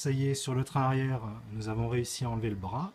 ça y est, sur le train arrière, nous avons réussi à enlever le bras.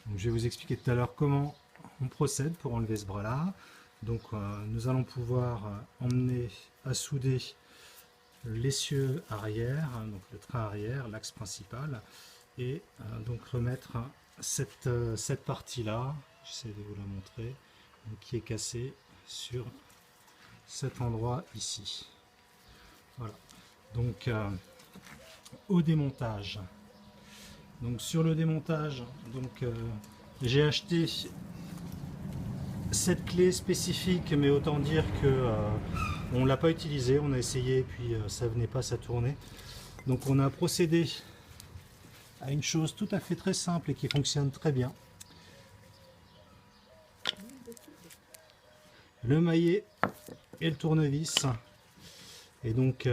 Donc, je vais vous expliquer tout à l'heure comment on procède pour enlever ce bras-là. Donc nous allons pouvoir emmener à souder l'essieu arrière, donc le train arrière, l'axe principal, et donc remettre cette partie-là, j'essaie de vous la montrer, donc, qui est cassée sur cet endroit ici. Voilà. Donc au démontage. Donc sur le démontage, donc j'ai acheté cette clé spécifique, mais autant dire que on l'a pas utilisée, on a essayé et puis ça venait pas, ça tournait. Donc on a procédé à une chose tout à fait très simple et qui fonctionne très bien. Le maillet et le tournevis, et donc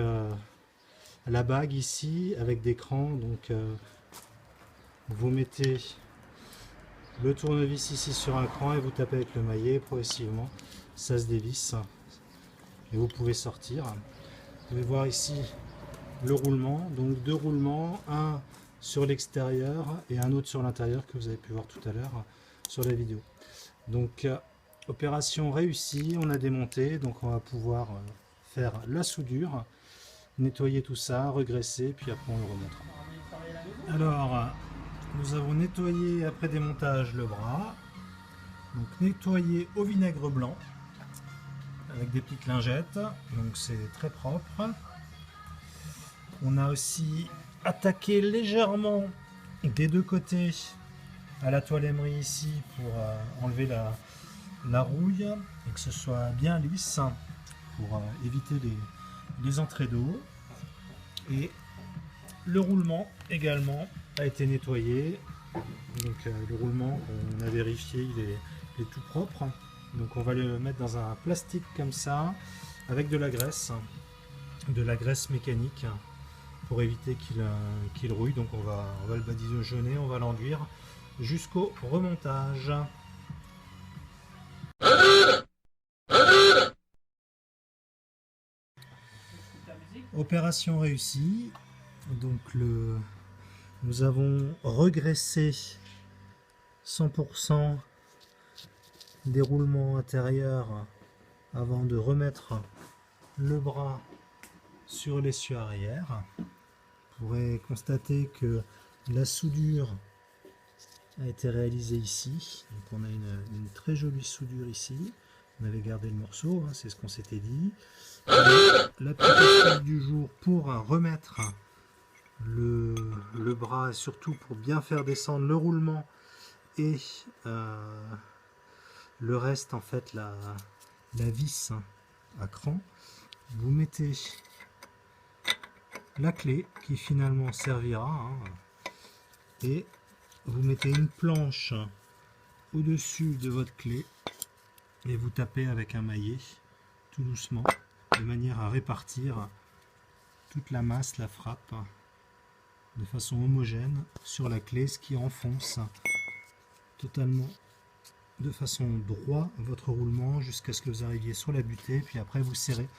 la bague ici avec des crans. Donc vous mettez le tournevis ici sur un cran et vous tapez avec le maillet, progressivement ça se dévisse et vous pouvez sortir. Vous pouvez voir ici le roulement, donc deux roulements, un sur l'extérieur et un autre sur l'intérieur que vous avez pu voir tout à l'heure sur la vidéo. Donc opération réussie, on a démonté, donc on va pouvoir faire la soudure, nettoyer tout ça, regraisser, puis après on le remontera. Alors nous avons nettoyé après démontage le bras, donc nettoyé au vinaigre blanc avec des petites lingettes, donc c'est très propre. On a aussi attaqué légèrement des deux côtés à la toile émery ici pour enlever la rouille et que ce soit bien lisse pour éviter les entrées d'eau. Et le roulement également a été nettoyé. Donc le roulement, on a vérifié, il est tout propre. Donc on va le mettre dans un plastique comme ça avec de la graisse mécanique pour éviter qu'il rouille. Donc on va le badigeonner, on va l'enduire jusqu'au remontage. Opération réussie. Donc nous avons regraissé 100% des roulements intérieurs avant de remettre le bras sur l'essieu arrière. Vous pourrez constater que la soudure a été réalisée ici. Donc on a une très jolie soudure ici. On avait gardé le morceau, hein, c'est ce qu'on s'était dit. La petite astuce du jour pour remettre le bras et surtout pour bien faire descendre le roulement et le reste, en fait, la vis à cran. Vous mettez la clé qui finalement servira, hein, et vous mettez une planche au-dessus de votre clé et vous tapez avec un maillet tout doucement de manière à répartir toute la masse, la frappe de façon homogène sur la clé, ce qui enfonce totalement de façon droite votre roulement jusqu'à ce que vous arriviez sur la butée, puis après vous serrez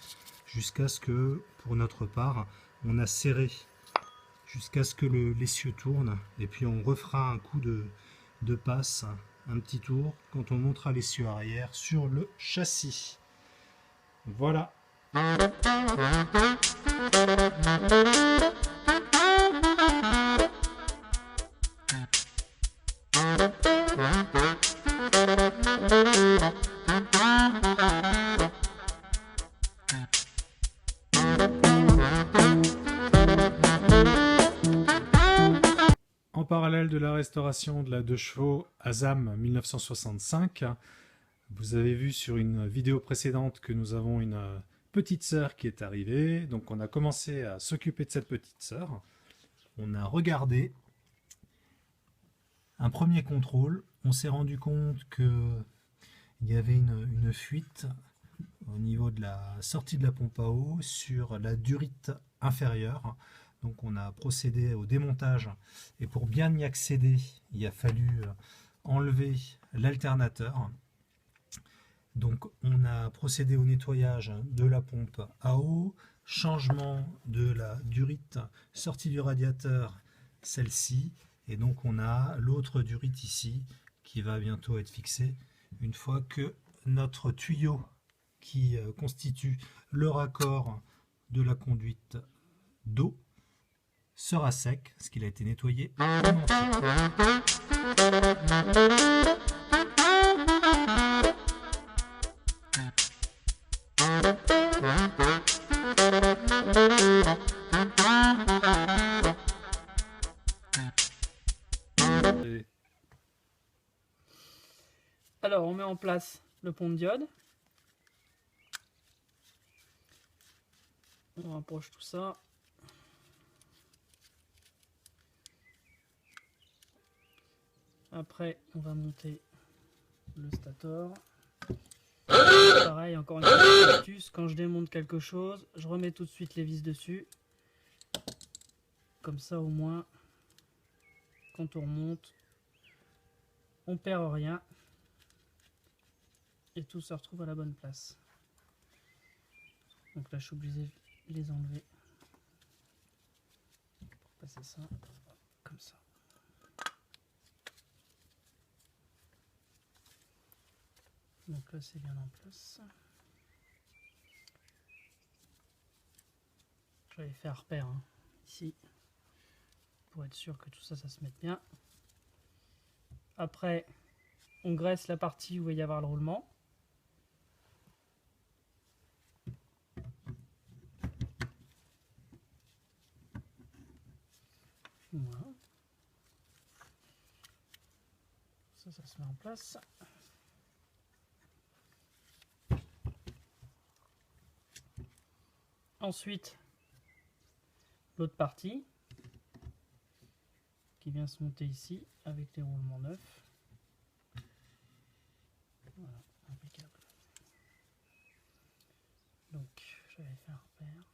jusqu'à ce que, pour notre part, on a serré jusqu'à ce que l'essieu tourne, et puis on refera un coup de passe, un petit tour, quand on montera l'essieu arrière sur le châssis. Voilà. En parallèle de la restauration de la 2 chevaux Azam 1965, vous avez vu sur une vidéo précédente que nous avons une petite sœur qui est arrivée. Donc on a commencé à s'occuper de cette petite sœur. On a regardé un premier contrôle. On s'est rendu compte qu'il y avait une fuite au niveau de la sortie de la pompe à eau sur la durite inférieure. Donc on a procédé au démontage et pour bien y accéder, il a fallu enlever l'alternateur. Donc on a procédé au nettoyage de la pompe à eau, changement de la durite sortie du radiateur celle-ci. Et donc on a l'autre durite ici qui va bientôt être fixée une fois que notre tuyau qui constitue le raccord de la conduite d'eau sera sec, parce qu'il a été nettoyé en entier. Alors on met en place le pont de diode. On rapproche tout ça. Après on va monter le stator. Pareil, encore une petite astuce, quand je démonte quelque chose, je remets tout de suite les vis dessus. Comme ça au moins, quand on remonte, on perd rien. Et tout se retrouve à la bonne place. Donc là je suis obligé de les enlever. Pour passer ça, comme ça. Donc là c'est bien en place. J'avais fait un repère hein, ici pour être sûr que tout ça se mette bien. Après on graisse la partie où il va y avoir le roulement. Voilà. Ça se met en place. Ensuite, l'autre partie qui vient se monter ici avec les roulements neufs. Voilà, impeccable. Donc, j'avais fait un repère.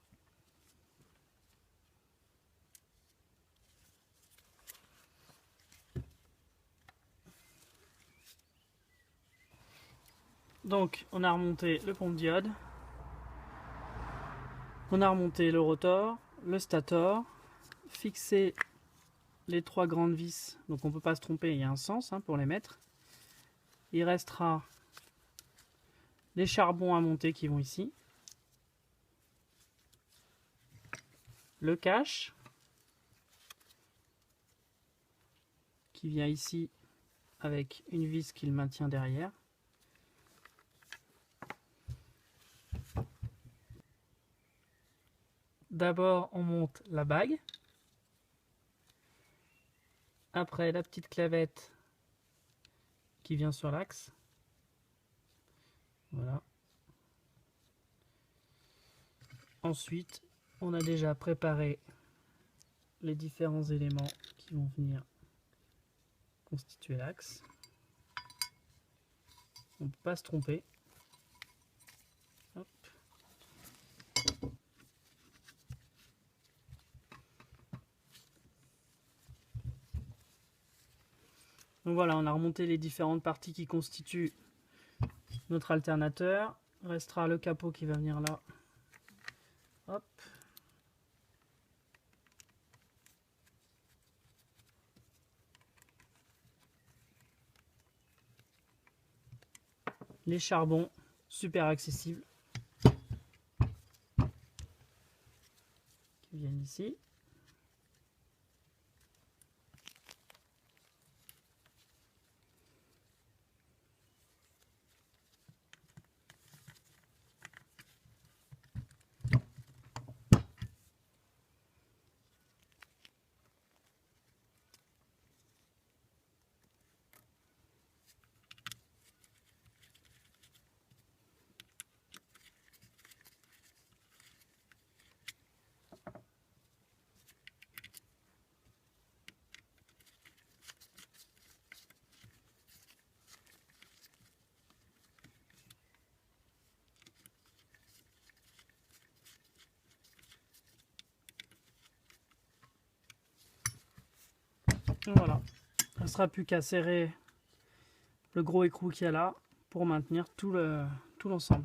Donc, on a remonté le pont de diode. On a remonté le rotor, le stator, fixé les trois grandes vis, donc on ne peut pas se tromper, il y a un sens hein, pour les mettre. Il restera les charbons à monter qui vont ici, le cache qui vient ici avec une vis qui le maintient derrière. D'abord, on monte la bague. Après, la petite clavette qui vient sur l'axe. Voilà. Ensuite, on a déjà préparé les différents éléments qui vont venir constituer l'axe. On ne peut pas se tromper. Hop. Donc voilà, on a remonté les différentes parties qui constituent notre alternateur. Il restera le capot qui va venir là. Hop. Les charbons, super accessibles, qui viennent ici. Voilà, il ne sera plus qu'à serrer le gros écrou qu'il y a là pour maintenir tout l'ensemble.